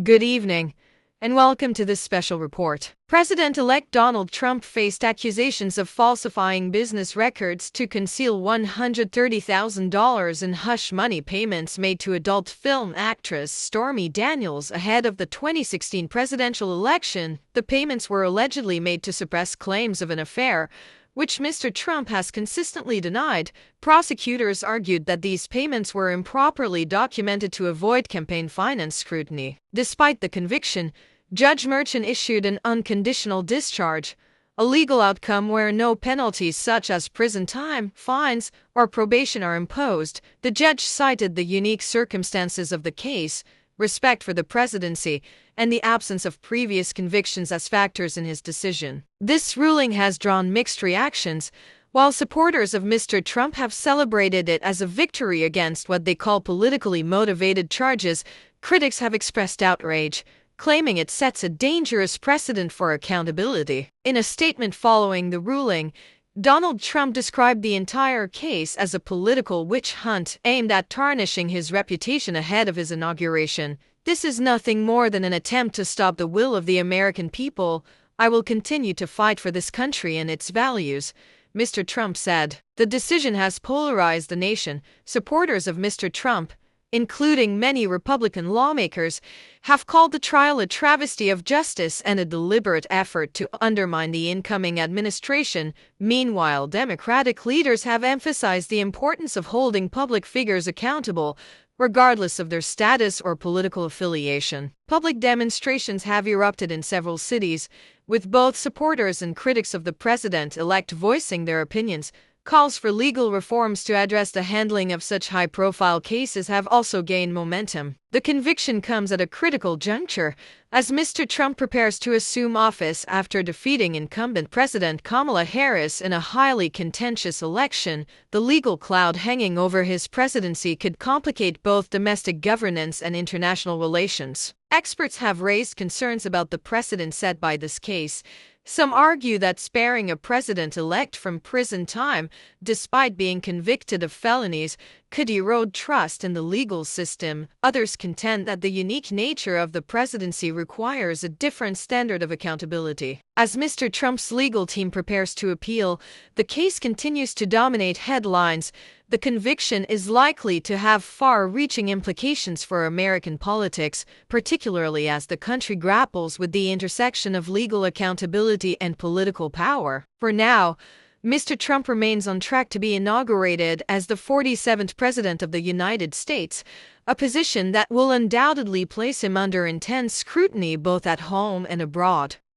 Good evening, and welcome to this special report. President-elect Donald Trump faced accusations of falsifying business records to conceal $130,000 in hush money payments made to adult film actress Stormy Daniels ahead of the 2016 presidential election. The payments were allegedly made to suppress claims of an affair, which Mr. Trump has consistently denied. Prosecutors argued that these payments were improperly documented to avoid campaign finance scrutiny. Despite the conviction, Judge Merchan issued an unconditional discharge, a legal outcome where no penalties such as prison time, fines, or probation are imposed. The judge cited the unique circumstances of the case, respect for the presidency, and the absence of previous convictions as factors in his decision. This ruling has drawn mixed reactions. While supporters of Mr. Trump have celebrated it as a victory against what they call politically motivated charges, critics have expressed outrage, claiming it sets a dangerous precedent for accountability. In a statement following the ruling, Donald Trump described the entire case as a political witch hunt aimed at tarnishing his reputation ahead of his inauguration. "This is nothing more than an attempt to stop the will of the American people. I will continue to fight for this country and its values," Mr. Trump said. The decision has polarized the nation. Supporters of Mr. Trump, including many Republican lawmakers, have called the trial a travesty of justice and a deliberate effort to undermine the incoming administration. Meanwhile, Democratic leaders have emphasized the importance of holding public figures accountable, regardless of their status or political affiliation. Public demonstrations have erupted in several cities, with both supporters and critics of the president-elect voicing their opinions. Calls for legal reforms to address the handling of such high-profile cases have also gained momentum. The conviction comes at a critical juncture, as Mr. Trump prepares to assume office after defeating incumbent President Kamala Harris in a highly contentious election. The legal cloud hanging over his presidency could complicate both domestic governance and international relations. Experts have raised concerns about the precedent set by this case. Some argue that sparing a president-elect from prison time, despite being convicted of felonies, could erode trust in the legal system. Others contend that the unique nature of the presidency requires a different standard of accountability. As Mr. Trump's legal team prepares to appeal, the case continues to dominate headlines. The conviction is likely to have far-reaching implications for American politics, particularly as the country grapples with the intersection of legal accountability and political power. For now, Mr. Trump remains on track to be inaugurated as the 47th President of the United States, a position that will undoubtedly place him under intense scrutiny both at home and abroad.